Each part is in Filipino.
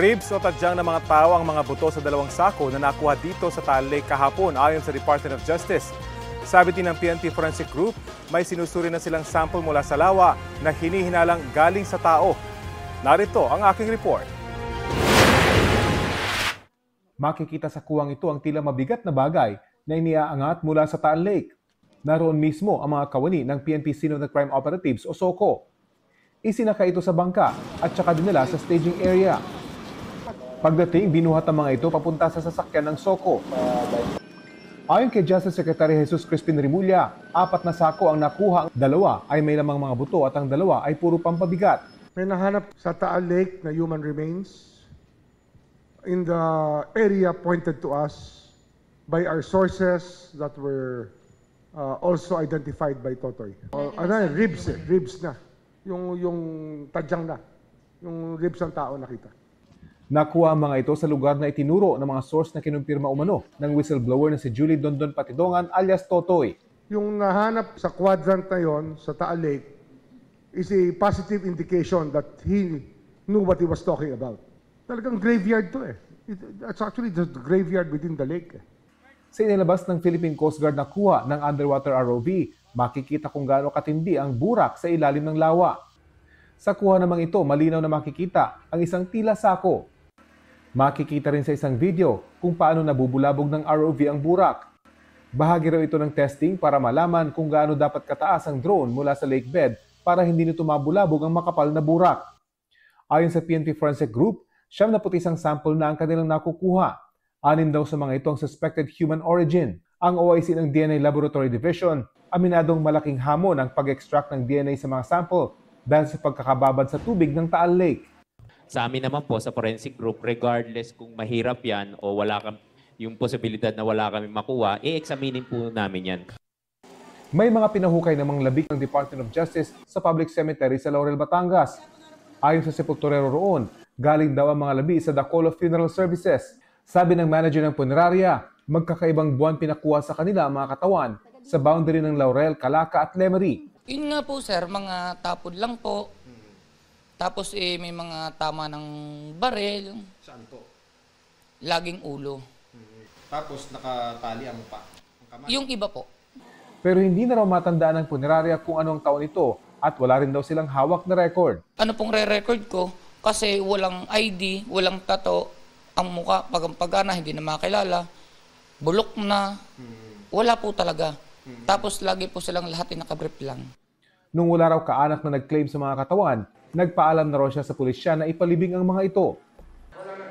Ribs o tadyang ng mga tao ang mga buto sa dalawang sako na nakuha dito sa Taal Lake kahapon ayon sa Department of Justice. Sabi din ng PNP Forensic Group, may sinusuri na silang sample mula sa lawa na hinihinalang galing sa tao. Narito ang aking report. Makikita sa kuwang ito ang tila mabigat na bagay na iniaangat mula sa Taal Lake. Naroon mismo ang mga kawani ng PNP Scene of the Crime Operatives o SOCO. Isinaka ito sa bangka at saka dinala sa staging area. Pagdating, binuhat ang mga ito papunta sa sasakyan ng SOCO. Ayon kay Justice Secretary Jesus Crispin Rimulya, 4 na sako ang nakuha. 2 ay may lamang mga buto at ang 2 ay puro pampabigat. May nahanap sa Taal Lake na human remains in the area pointed to us by our sources that were also identified by Totoy. Ribs na. Yung tadyang na. Yung ribs ng tao nakita. Nakuha ang mga ito sa lugar na itinuro ng mga source na kinumpirma umano ng whistleblower na si Julie Dondon Patidongan alias Totoy. Yung nahanap sa quadrant na yon sa Taal Lake is a positive indication that he knew what he was talking about. Talagang graveyard to eh. It's actually the graveyard within the lake eh. Sa inilabas ng Philippine Coast Guard na kuha ng underwater ROV, makikita kung gaano katindi ang burak sa ilalim ng lawa. Sa kuha namang ito, malinaw na makikita ang isang tila sako. Makikita rin sa isang video kung paano nabubulabog ng ROV ang burak. Bahagi raw ito ng testing para malaman kung gaano dapat kataas ang drone mula sa lake bed para hindi nito mabulabog ang makapal na burak. Ayon sa PNP Forensic Group, 71 sample na ang kanilang nakukuha. 6 daw sa mga ito ang suspected human origin. Ang OIC ng DNA Laboratory Division, aminadong malaking hamon ang pag-extract ng DNA sa mga sample dahil sa pagkakababad sa tubig ng Taal Lake. Sa amin naman po, sa forensic group, regardless kung mahirap yan o wala yung posibilidad na wala kami makuha, i-examinin po namin yan. May mga pinahukay namang labik ng Department of Justice sa public cemetery sa Laurel, Batangas. Ayon sa sepulturero roon, galing daw ang mga labi sa Dakolo Funeral Services. Sabi ng manager ng punerarya, magkakaibang buwan pinakuha sa kanila ang mga katawan sa boundary ng Laurel, Calaca at Lemery. Yun nga po sir, mga tapod lang po. Tapos may mga tama ng barel. Saan to? Laging ulo. Tapos nakatali ang mukha. Yung iba po. Pero hindi na raw matandaan ng punerarya kung anong taon ito at wala rin daw silang hawak na record. Ano pong re-record ko? Kasi walang ID, walang tato. Ang mukha, pagana, hindi na makilala. Bulok na. Wala po talaga. Tapos lagi po silang lahat nakabrief lang. Nung wala raw kaanak na nag-claim sa mga katawan, nagpaalam na raw siya sa pulisya na ipalibing ang mga ito.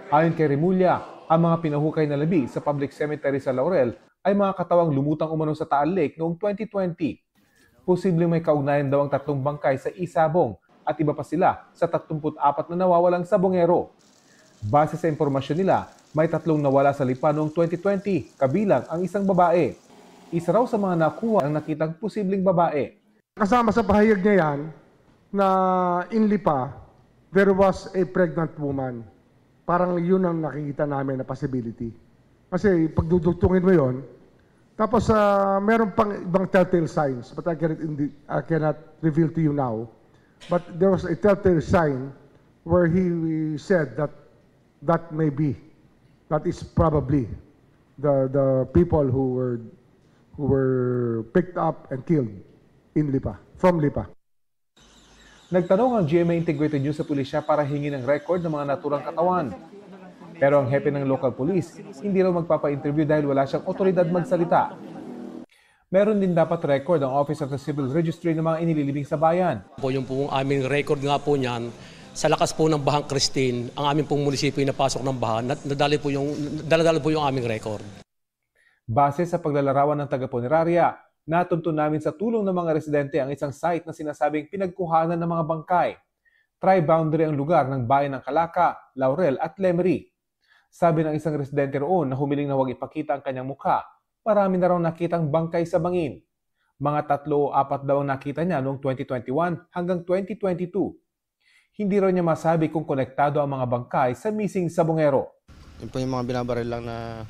Ayon kay Rimulya, ang mga pinahukay na labi sa public cemetery sa Laurel ay mga katawang lumutang umano sa Taal Lake noong 2020. Posibleng may kaugnayan daw ang 3 bangkay sa Isabong at iba pa sila sa 34 na nawawalang sabongero. Base sa impormasyon nila, may 3 nawala sa Lipa noong 2020, kabilang ang isang babae. Isa raw sa mga nakuha ang nakitang posibleng babae. Kasama sa pahayag niya yan, na in Lipa, there was a pregnant woman. Parang yun ang nakikita namin na possibility. Kasi pagdudugtungin mo yon, tapos meron pang ibang telltale signs, but I cannot reveal to you now. But there was a telltale sign where he said that that is probably the people who were picked up and killed in Lipa, from Lipa. Nagtanong ang GMA Integrated News sa pulisya para hingin ng record ng mga naturang katawan. Pero ang hepe ng local police, hindi raw magpapa-interview dahil wala siyang otoridad magsalita. Meron din dapat record ang Office of the Civil Registry ng mga inililibing sa bayan. Yung pong aming record nga po niyan, sa lakas po ng Bahang Christine, ang aming pong munisipyo na pasok ng baha, daladala po yung aming record. Base sa paglalarawan ng taga-punerarya, natuntun namin sa tulong ng mga residente ang isang site na sinasabing pinagkuhanan ng mga bangkay. Tri-boundary ang lugar ng bayan ng Calaca, Laurel at Lemery. Sabi ng isang residente roon na humiling na huwag ipakita ang kanyang mukha, marami na raw nakitang bangkay sa bangin. Mga 3 o 4 daw ang nakita niya noong 2021 hanggang 2022. Hindi raw niya masabi kung konektado ang mga bangkay sa missing sabongero. Yun po yung mga binabaril lang na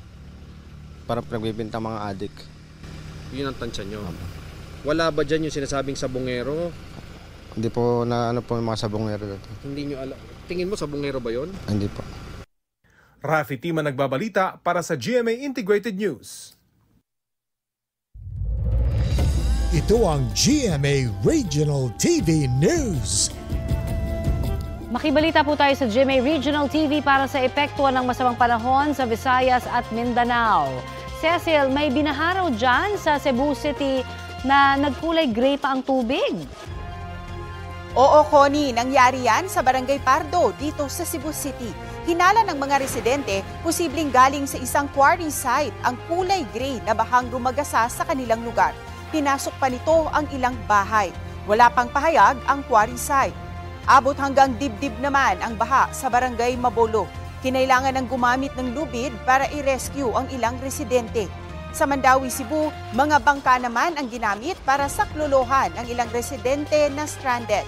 parang pinagbibinta mga adik. Yun ang tansya nyo. Wala ba dyan yung sinasabing sabongero? Hindi po na ano po yung mga sabongero dito. Hindi nyo alam. Tingin mo sabongero ba yun? Hindi po. Rafi Tima nagbabalita para sa GMA Integrated News. Ito ang GMA Regional TV News. Makibalita po tayo sa GMA Regional TV para sa epektuhan ng masamang panahon sa Visayas at Mindanao. Cecil, may binaharaw dyan sa Cebu City na nagkulay gray pa ang tubig. Oo, Connie, nangyari yan sa Barangay Pardo dito sa Cebu City. Hinala ng mga residente, posibleng galing sa isang quarry site ang kulay gray na bahang rumagasa sa kanilang lugar. Pinasok pa nito ang ilang bahay. Wala pang pahayag ang quarry site. Abot hanggang dibdib naman ang baha sa Barangay Mabolo. Kinailangan ng gumamit ng lubid para i-rescue ang ilang residente. Sa Mandawi, Cebu, mga bangka naman ang ginamit para saklolohan ang ilang residente na stranded.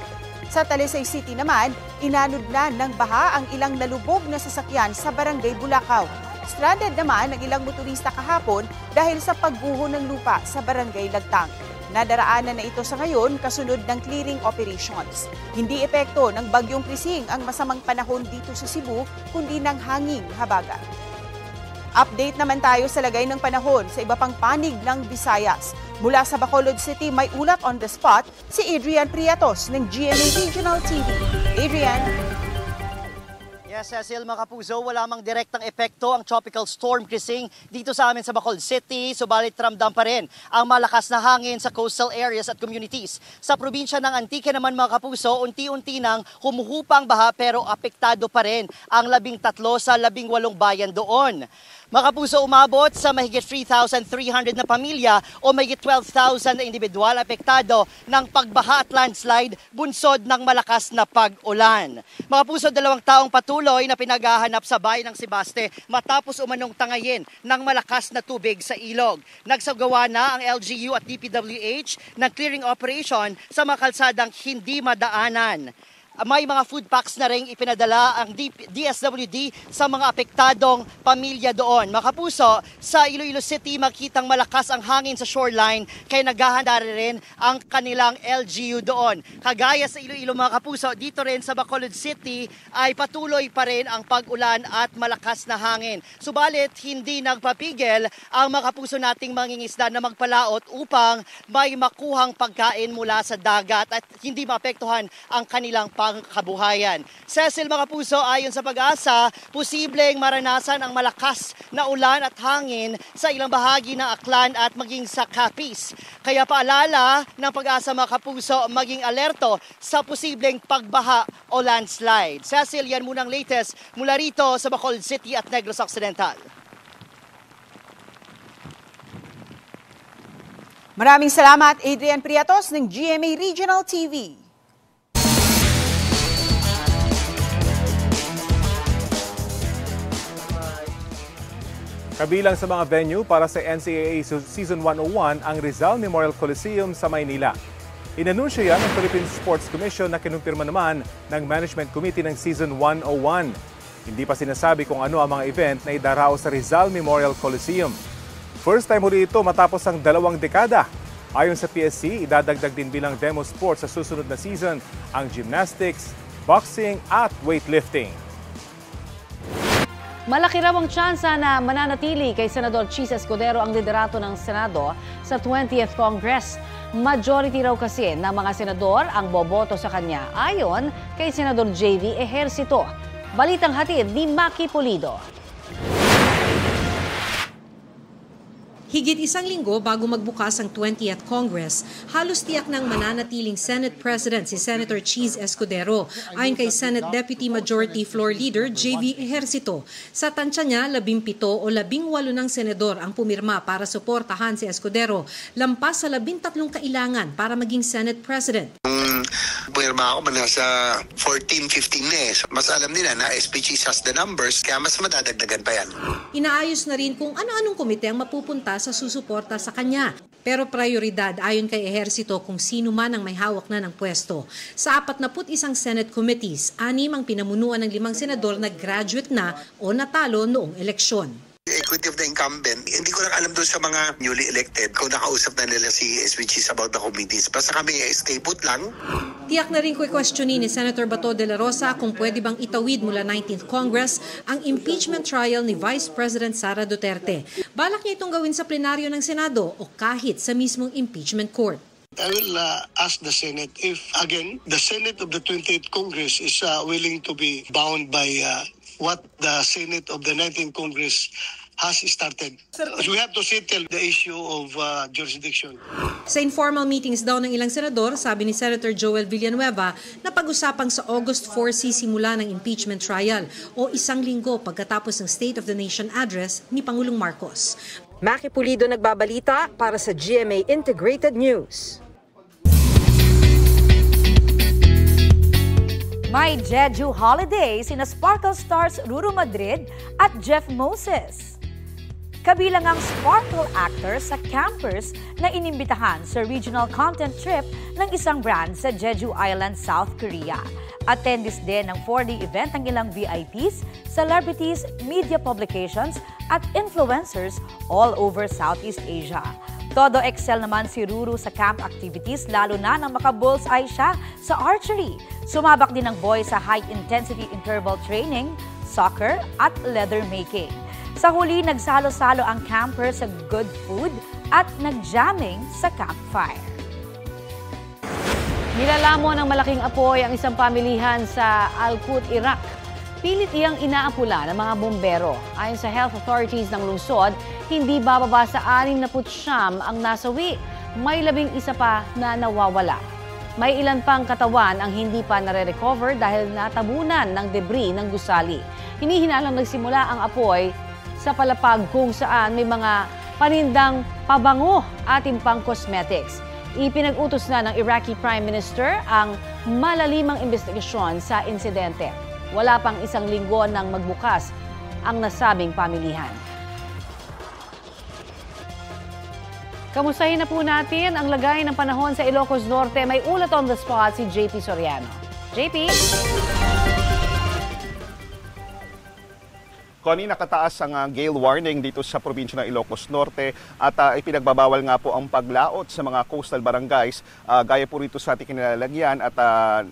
Sa Talisay City naman, inanod na ng baha ang ilang nalubog na sasakyan sa Barangay Bulacau. Stranded naman ang ilang motorista kahapon dahil sa pagguho ng lupa sa Barangay Lagtang. Nadaraanan na ito sa ngayon kasunod ng clearing operations. Hindi epekto ng Bagyong Krising ang masamang panahon dito sa Cebu, kundi ng hanging habagat. Update naman tayo sa lagay ng panahon sa iba pang panig ng Visayas. Mula sa Bacolod City, may ulat on the spot si Adrian Priatos ng GMA Regional TV. Adrian. Yes, Cecil, mga kapuso, wala mang direktang epekto ang Tropical Storm Krising dito sa amin sa Bacolod City, subalit ramdam pa rin ang malakas na hangin sa coastal areas at communities. Sa probinsya ng Antique naman, mga kapuso, unti-unti nang humuhupang baha pero apektado pa rin ang 13 sa 18 bayan doon. Mga kapuso, umabot sa mahigit 3,300 na pamilya o mahigit 12,000 na individual apektado ng pagbaha at landslide bunsod ng malakas na pag-ulan. Mga kapuso, 2 taong patuloy na pinaghahanap sa bayan ng Sebaste matapos umanong tangayin ng malakas na tubig sa ilog. Nagsagawa na ang LGU at DPWH ng clearing operation sa mga kalsadang hindi madaanan. May mga food packs na rin ipinadala ang DSWD sa mga apektadong pamilya doon. Mga kapuso, sa Iloilo City makitang malakas ang hangin sa shoreline kaya naghahanda rin ang kanilang LGU doon. Kagaya sa Iloilo, mga kapuso, dito rin sa Bacolod City ay patuloy pa rin ang pag-ulan at malakas na hangin. Subalit, hindi nagpapigil ang mga kapuso nating mangingisda na magpalaot upang may makuhang pagkain mula sa dagat at hindi maapektuhan ang kanilang pangkabuhayan. Cecil, mga puso, ayon sa Pag-asa, posibleng maranasan ang malakas na ulan at hangin sa ilang bahagi ng Aklan at maging sa Capiz. Kaya paalala ng Pag-asa, mga kapuso, maging alerto sa posibleng pagbaha o landslide. Cecil, yan munang latest mula rito sa Bacolod City at Negros Occidental. Maraming salamat, Adrian Priatos ng GMA Regional TV. Kabilang sa mga venue para sa NCAA Season 101 ang Rizal Memorial Coliseum sa Maynila. Inanunsyo yan ng Philippine Sports Commission na kinumpirma naman ng Management Committee ng Season 101. Hindi pa sinasabi kung ano ang mga event na idaraos sa Rizal Memorial Coliseum. First time huli ito matapos ang 2 dekada. Ayon sa PSC, idadagdag din bilang demo sport sa susunod na season ang gymnastics, boxing at weightlifting. Malaki raw ang tsansa na mananatili kay Senador Cheese Escudero ang liderato ng Senado sa 20th Congress. Majority raw kasi ng mga senador ang boboto sa kanya ayon kay Senador JV Ejercito. Balitang hatid ni Maki Pulido. Higit 1 linggo bago magbukas ang 20th Congress, halos tiyak ng mananatiling Senate President si Senator Cheese Escudero. Ayon kay Senate Deputy Majority Floor Leader JV Ejercito, sa tansya niya 17 o 18 ng senador ang pumirma para suportahan si Escudero, lampas sa 13 kailangan para maging Senate President. Pumirma ako, nasa 14-15 na eh. Mas alam nila na SPGs has the numbers, kaya mas madadagdagan pa yan. Inaayos na rin kung ano-anong komite ang mapupunta sa susuporta sa kanya. Pero prioridad ayon kay Ejercito kung sino man ang may hawak na ng pwesto. Sa 41 Senate committees, 6 ang pinamunuan ng 5 senador na graduate na o natalo noong eleksyon. gratuity of the incumbent. Hindi ko lang alam doon sa mga newly elected kung nakausap na nila si SVGs about the committees. Basta kami stay put lang. Tiyak na rin questionin ni Senator Bato de la Rosa kung pwede bang itawid mula 19th Congress ang impeachment trial ni Vice President Sara Duterte. Balak niya itong gawin sa plenaryo ng Senado o kahit sa mismong impeachment court. I will ask the Senate if, again, the Senate of the 28th Congress is willing to be bound by what the Senate of the 19th Congress has started. We have to settle the issue of jurisdiction. Sa informal meetings daw ng ilang senador, sabi ni Senator Joel Villanueva na pag-usapang sa August 4 sisimula ng impeachment trial o isang linggo pagkatapos ng State of the Nation address ni Pangulong Marcos. Maki Pulido nagbabalita para sa GMA Integrated News. May Jeju holiday sina Sparkle stars Ruru Madrid at Jeff Moses. Kabilang ang Sparkle actors sa campers na inimbitahan sa regional content trip ng isang brand sa Jeju Island, South Korea. Attendees din ng 4-day event ang ilang VIPs, celebrities, media publications at influencers all over Southeast Asia. Todo excel naman si Ruru sa camp activities lalo na nang maka-bullseye siya sa archery. Sumabak din ng boy sa high-intensity interval training, soccer at leather making. Sa huli, nagsalo-salo ang camper sa good food at nag-jamming sa campfire. Nilalamo ng malaking apoy ang isang pamilihan sa Al-Qut, Iraq. Pilit iyang inaapula ng mga bombero. Ayon sa health authorities ng lungsod, hindi bababa sa 69 ang nasawi. May 11 pa na nawawala. May ilan pang katawan ang hindi pa nare-recover dahil natabunan ng debris ng gusali. Hinihinalang nagsimula ang apoy sa palapag kung saan may mga panindang pabango at pang cosmetics. Ipinag-utos na ng Iraqi Prime Minister ang malalimang investigasyon sa insidente. Wala pang isang linggo nang magbukas ang nasabing pamilihan. Kamustahin na po natin ang lagay ng panahon sa Ilocos Norte. May ulat on the spot si JP Soriano. JP? Connie, nakataas ang gale warning dito sa probinsya ng Ilocos Norte at ipinagbabawal nga po ang paglaot sa mga coastal barangays gaya po rito sa ating kinalalagyan at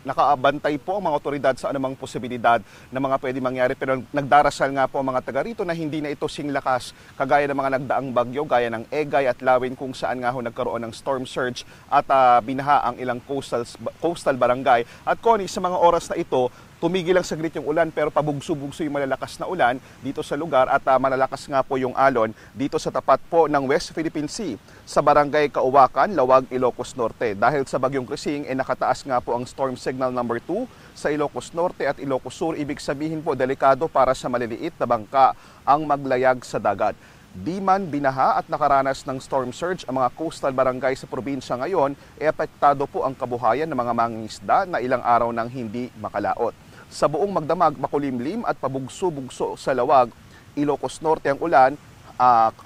nakaabantay po ang mga otoridad sa anumang posibilidad na mga pwede mangyari. Pero nagdarasal nga po ang mga taga rito na hindi na ito singlakas kagaya ng mga nagdaang bagyo gaya ng Egay at Lawin kung saan nga ho nagkaroon ng storm surge at binaha ang ilang coastal barangay. At Connie, sa mga oras na ito, tumigil lang saglit yung ulan pero pabugso-bugso yung malalakas na ulan dito sa lugar at malalakas nga po yung alon dito sa tapat po ng West Philippine Sea sa barangay Kauwakan, Lawag, Ilocos Norte. Dahil sa bagyong Krising, nakataas nga po ang storm signal number 2 sa Ilocos Norte at Ilocos Sur. Ibig sabihin po, delikado para sa maliliit na bangka ang maglayag sa dagat. Di man binaha at nakaranas ng storm surge ang mga coastal barangay sa probinsya ngayon, apektado po ang kabuhayan ng mga mangingisda na ilang araw nang hindi makalaot. Sa buong magdamag, makulimlim at pabugso-bugso sa Lawag, Ilocos Norte ang ulan,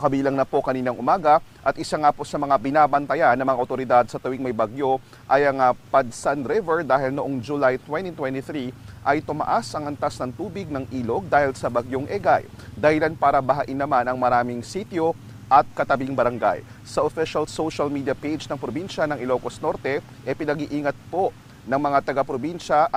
kabilang na po kaninang umaga. At isa nga po sa mga binabantayan ng mga otoridad sa tuwing may bagyo ay ang Padsan River dahil noong July 2023 ay tumaas ang antas ng tubig ng ilog dahil sa bagyong Egay. Dahilan para bahain naman ang maraming sityo at katabing barangay. Sa official social media page ng probinsya ng Ilocos Norte, pinag-iingat po ng mga taga-probinsya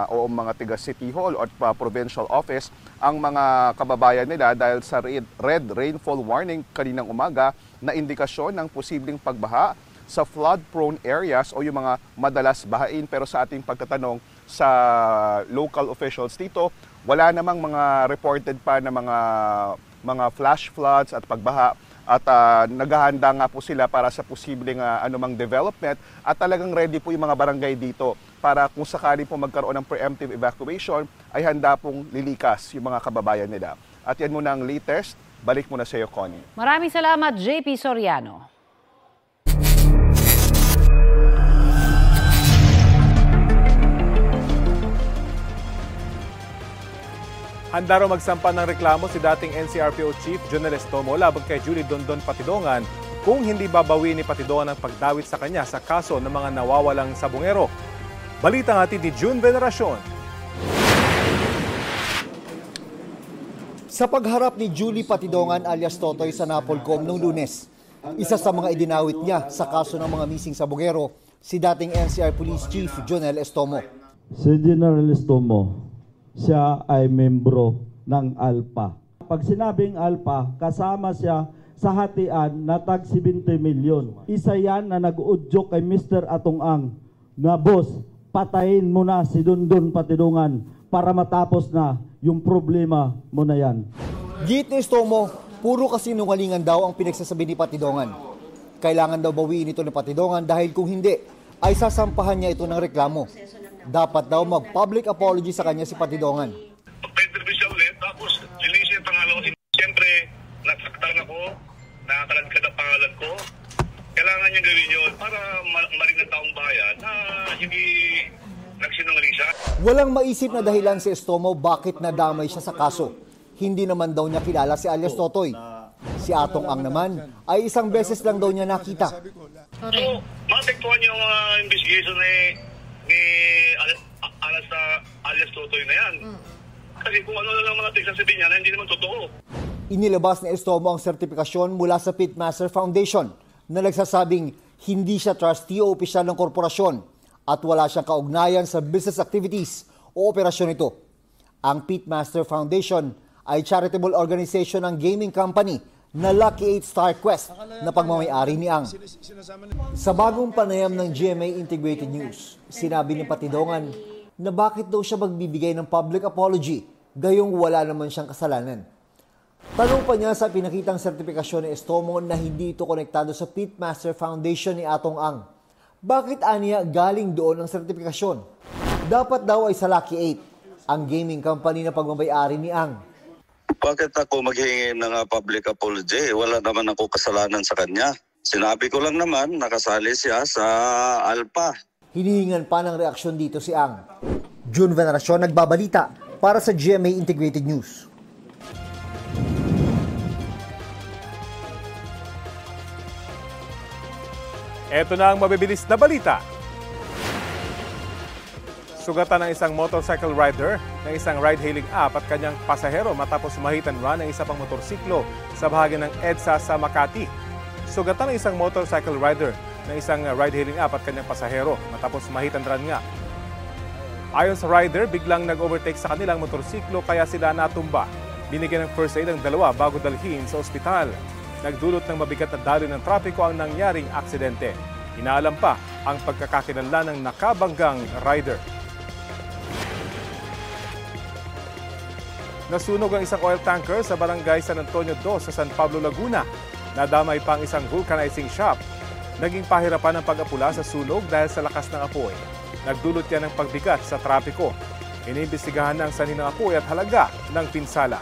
o mga taga-City Hall o Provincial Office ang mga kababayan nila dahil sa red rainfall warning kaninang umaga na indikasyon ng posibleng pagbaha sa flood-prone areas o yung mga madalas bahain. Pero sa ating pagtatanong sa local officials dito, wala namang mga reported pa na mga flash floods at pagbaha. At naghahanda nga po sila para sa posibleng anumang development at talagang ready po yung mga barangay dito para kung sakali po magkaroon ng preemptive evacuation ay handa pong lilikas yung mga kababayan nila. At yan muna ang latest. Balik muna sa iyo, Connie. Maraming salamat, JP Soriano. Handa raw magsampa ng reklamo si dating NCRPO Chief Jonel Estomo laban kay Julie Dondon Patidongan kung hindi babawi ni Patidongan ang pagdawit sa kanya sa kaso ng mga nawawalang sabungero. Balita nga ni June Veneracion. Sa pagharap ni Julie Patidongan alias Totoy sa Napolcom noong Lunes, isa sa mga idinawit niya sa kaso ng mga missing sa Bugero, si dating NCR Police Chief Jonel Estomo. Si General Estomo, siya ay membro ng ALPA. Pag sinabing ALPA, kasama siya sa hatian na tag 70 milyon. Isa yan na nag-udyok kay Mr. Atong-ang na, boss, patayin mo na si Dondon Patidongan para matapos na yung problema mo na yan. Git ni Estomo, puro kasinungalingan daw ang pinagsasabi ni Patidongan. Kailangan daw bawiin ito ni Patidongan dahil kung hindi, ay sasampahan niya ito ng reklamo. Dapat daw mag-public apology sa kanya si Patidongan. Pag-interview siya ulit, tapos linisin yung pangalan ko. Siyempre, nasaktan ako, nakakalagkad ang pangalan ko. Kailangan niyang gawin yun para maring ng taong bayan na hindi nagsinungaling siya. Walang maisip na dahilan si Estomo bakit nadamay siya sa kaso. Hindi naman daw niya kilala si alias Totoy. Si Atong-ang naman ay isang beses lang daw niya nakita. So, maapektuhan yung investigation ni alias Totoy na yan. Kasi kung ano na lang mga tigsasabihin niya na hindi naman totoo. Inilabas ni Estomo ang sertipikasyon mula sa Pitmaster Foundation na nagsasabing hindi siya trustee o opisyal ng korporasyon at wala siyang kaugnayan sa business activities o operasyon ito. Ang Pitmaster Foundation ay charitable organization ng gaming company na Lucky 8 Star Quest na pagmamayari ni Ang. Sa bagong panayam ng GMA Integrated News, sinabi ni Patidongan na bakit daw siya magbibigay ng public apology gayong wala naman siyang kasalanan. Tanong pa niya sa pinakitang sertipikasyon ni Estomo na hindi ito konektado sa Pitmaster Foundation ni Atong Ang. Bakit aniya galing doon ang sertipikasyon? Dapat daw ay sa Lucky 8, ang gaming company na pagmamayari ni Ang. Bakit ako maghingi ng public apology? Wala naman ako kasalanan sa kanya. Sinabi ko lang naman, nakasali siya sa ALPA. Hinihingan pa ng reaksyon dito si Ang. June Veneracion, nagbabalita para sa GMA Integrated News. Ito na ang mabibilis na balita. Sugatan ng isang motorcycle rider ng isang ride-hailing app at kanyang pasahero matapos mahitan run ng isa pang motorsiklo sa bahagi ng EDSA sa Makati. Sugatan ng isang motorcycle rider ng isang ride-hailing app at kanyang pasahero matapos mahitan run nga. Ayon sa rider, biglang nag-overtake sa kanilang motorsiklo kaya sila natumba. Binigyan ng first aid ang dalawa bago dalhin sa ospital. Nagdulot ng mabigat na daloy ng trapiko ang nangyaring aksidente. Inaalam pa ang pagkakakilanlan ng nakabanggang rider. Nasunog ang isang oil tanker sa barangay San Antonio 2 sa San Pablo, Laguna. Nadamay pa ang isang vulcanizing shop. Naging pahirapan ang pag-apula sa sunog dahil sa lakas ng apoy. Nagdulot yan ng pagbigat sa trapiko. Iniimbestigahan ng sanhi ng apoy at halaga ng pinsala.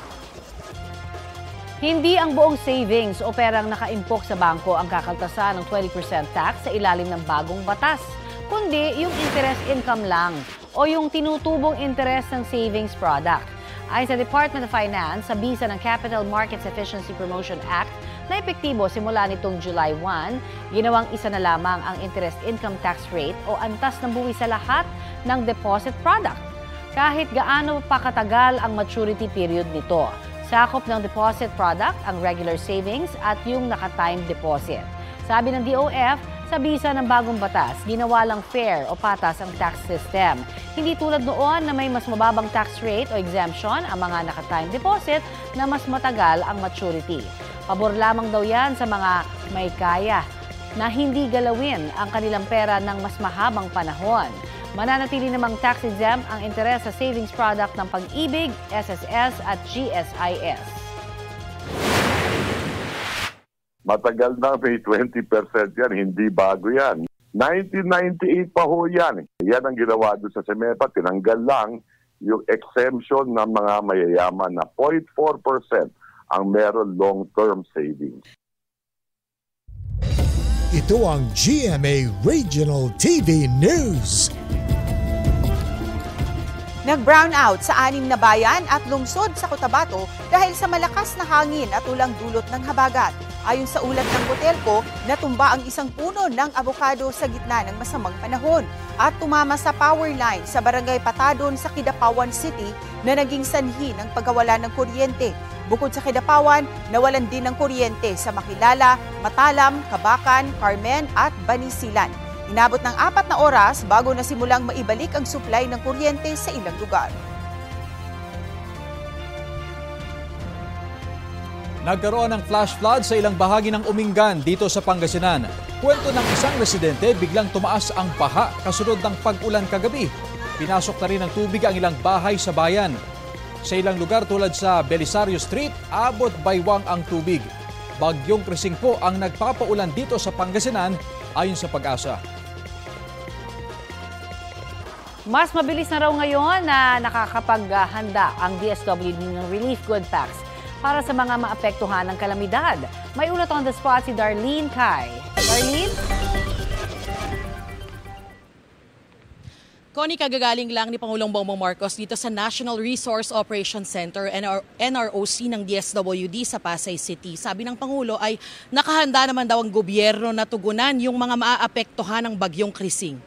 Hindi ang buong savings o perang nakaimpok sa bangko ang kakaltasan ng 20% tax sa ilalim ng bagong batas, kundi yung interest income lang o yung tinutubong interest ng savings product. Ayon sa Department of Finance, sa bisa ng Capital Markets Efficiency Promotion Act na epektibo simula nitong July 1, ginawang isa na lamang ang interest income tax rate o antas ng buwis sa lahat ng deposit product. Kahit gaano pa katagal ang maturity period nito. Sakop ng deposit product ang regular savings at yung naka-time deposit. Sabi ng DOF, sa bisa ng bagong batas, ginawa lang fair o patas ang tax system. Hindi tulad noon na may mas mababang tax rate o exemption ang mga naka-time deposit na mas matagal ang maturity. Pabor lamang daw yan sa mga may kaya na hindi galawin ang kanilang pera ng mas mahabang panahon. Mananatili namang tax-exempt ang interes sa savings product ng Pag-ibig, SSS at GSIS. Matagal na, may 20% yan, hindi bago yan. 1998 pa ho yan. Yan ang ginawa doon sa SEMEPA, tinanggal lang yung exemption ng mga mayayaman na 0.4% ang meron long-term savings. Ito ang GMA Regional TV News. Nag-brownout sa 6 na bayan at lungsod sa Cotabato dahil sa malakas na hangin at ulang dulot ng habagat. Ayon sa ulat ng Cotelco, natumba ang isang puno ng abokado sa gitna ng masamang panahon at tumama sa power line sa Barangay Patadon sa Kidapawan City na naging sanhi ng pagkawala ng kuryente. Bukod sa Kidapawan, nawalan din ng kuryente sa Makilala, Matalam, Kabakan, Carmen at Banisilan. Inabot ng 4 na oras bago nasimulang maibalik ang supply ng kuryente sa ilang lugar. Nagkaroon ng flash flood sa ilang bahagi ng Umingan dito sa Pangasinan. Kwento ng isang residente, biglang tumaas ang baha kasunod ng pag-ulan kagabi. Pinasok na rin ng tubig ang ilang bahay sa bayan. Sa ilang lugar tulad sa Belisario Street, abot baywang ang tubig. Bagyong Krising po ang nagpapaulan dito sa Pangasinan ayon sa Pag-asa. Mas mabilis na raw ngayon na nakakapaghanda ang DSWD ng relief good packs para sa mga maapektuhan ng kalamidad. May ulat on the spot si Darlene Kai. Darlene? Connie, kagagaling lang ni Pangulong Bongbong Marcos dito sa National Resource Operations Center, NROC ng DSWD sa Pasay City. Sabi ng Pangulo ay nakahanda naman daw ang gobyerno na tugunan yung mga maaapektuhan ng bagyong Krising.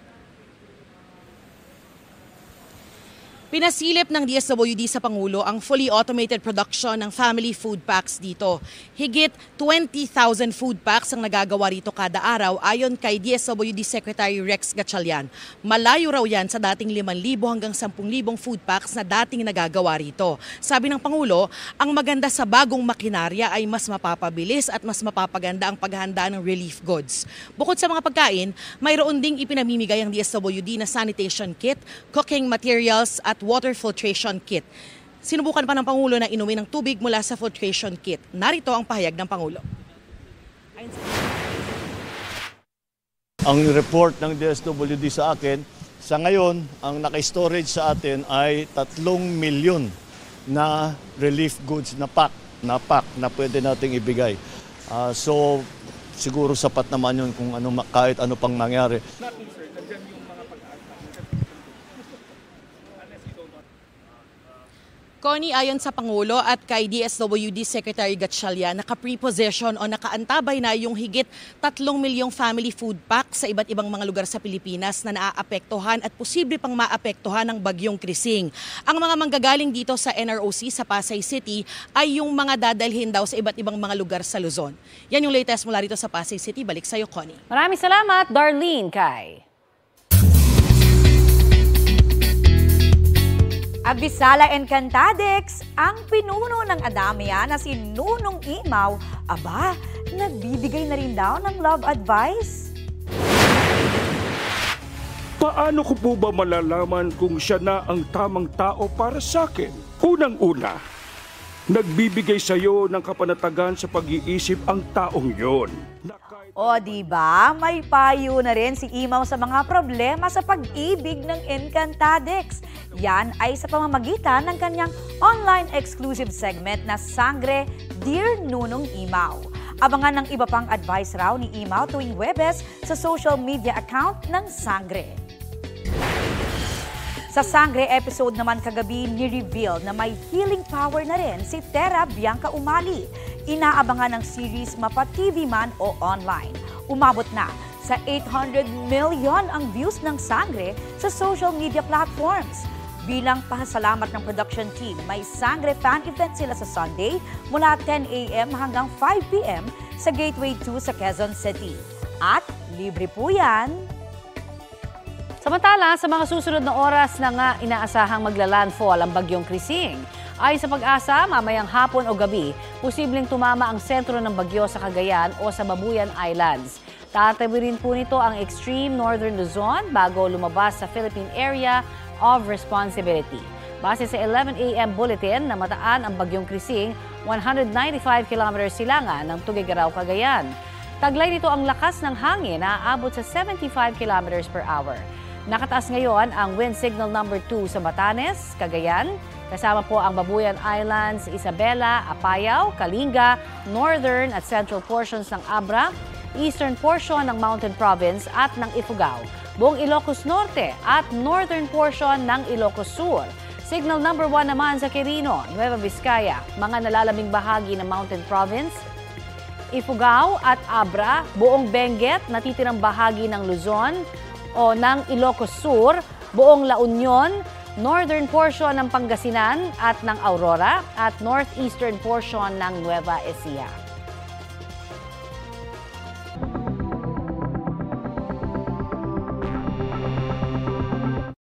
Pinasilip ng DSWD sa Pangulo ang fully automated production ng family food packs dito. Higit 20,000 food packs ang nagagawa rito kada araw ayon kay DSWD Secretary Rex Gatchalian. Malayo raw yan sa dating 5,000 hanggang 10,000 food packs na dating nagagawa rito. Sabi ng Pangulo, ang maganda sa bagong makinarya ay mas mapapabilis at mas mapapaganda ang paghahanda ng relief goods. Bukod sa mga pagkain, mayroon ding ipinamimigay ang DSWD na sanitation kit, cooking materials at water filtration kit. Sinubukan pa ng Pangulo na inumin ng tubig mula sa filtration kit. Narito ang pahayag ng Pangulo. Ang report ng DSWD sa akin, sa ngayon, ang naka-storage sa atin ay 3 milyon na relief goods na pack na pwede nating ibigay. So, siguro sapat naman yun kung kahit ano pang mangyari. Connie, ayon sa Pangulo at kay DSWD Secretary Gatchalian, naka-preposition o nakaantabay na yung higit 3 milyong family food pack sa iba't ibang mga lugar sa Pilipinas na naaapektuhan at posible pang maapektuhan ng bagyong Krising. Ang mga manggagaling dito sa NROC sa Pasay City ay yung mga dadalhin daw sa iba't ibang mga lugar sa Luzon. Yan yung latest mula rito sa Pasay City. Balik sa'yo, Connie. Maraming salamat, Darlene Kai. Abisala Encantadix, ang pinuno ng Adamya na si Nunong Imaw, nagbibigay na rin daw ng love advice. Paano ko po ba malalaman kung siya na ang tamang tao para sa akin? Unang-una, nagbibigay sa iyo ng kapanatagan sa pag-iisip ang taong yon. O diba, may payo na rin si Imaw sa mga problema sa pag-ibig ng Encantadix. Yan ay sa pamamagitan ng kanyang online exclusive segment na Sangre, Dear Nunong Imaw. Abangan ng iba pang advice raw ni Imaw tuwing Huwebes sa social media account ng Sangre. Sa Sangre episode naman kagabi, ni-reveal na may healing power na rin si Tera Bianca Umali. Inaabangan ng series mapa TV man o online. Umabot na sa 800 million ang views ng Sangre sa social media platforms. Bilang pasalamat ng production team, may Sangre fan event sila sa Sunday mula 10 a.m. hanggang 5 p.m. sa Gateway 2 sa Quezon City. At libre po yan. Samantala, sa mga susunod na oras na nga inaasahang magla-landfall ang bagyong Krising. Ayon sa Pag-asa, mamayang hapon o gabi, posibleng tumama ang sentro ng bagyo sa Cagayan o sa Babuyan Islands. Tatawirin po nito ang extreme northern Luzon bago lumabas sa Philippine Area of Responsibility. Base sa 11 a.m. bulletin, namataan ang bagyong Krising 195 km silangan ng Tuguegarao, Cagayan. Taglay nito ang lakas ng hangin na aabot sa 75 km per hour. Nakataas ngayon ang wind signal number 2 sa Batanes, Cagayan. Kasama po ang Babuyan Islands, Isabela, Apayao, Kalinga, northern at central portions ng Abra, eastern portion ng Mountain Province at ng Ifugao, buong Ilocos Norte at northern portion ng Ilocos Sur. Signal number 1 naman sa Quirino, Nueva Vizcaya, mga nalalamig bahagi ng Mountain Province, Ifugao at Abra, buong Benguet, natitirang bahagi ng Luzon o ng Ilocos Sur, buong La Union, northern portion ng Pangasinan at ng Aurora at northeastern portion ng Nueva Ecija.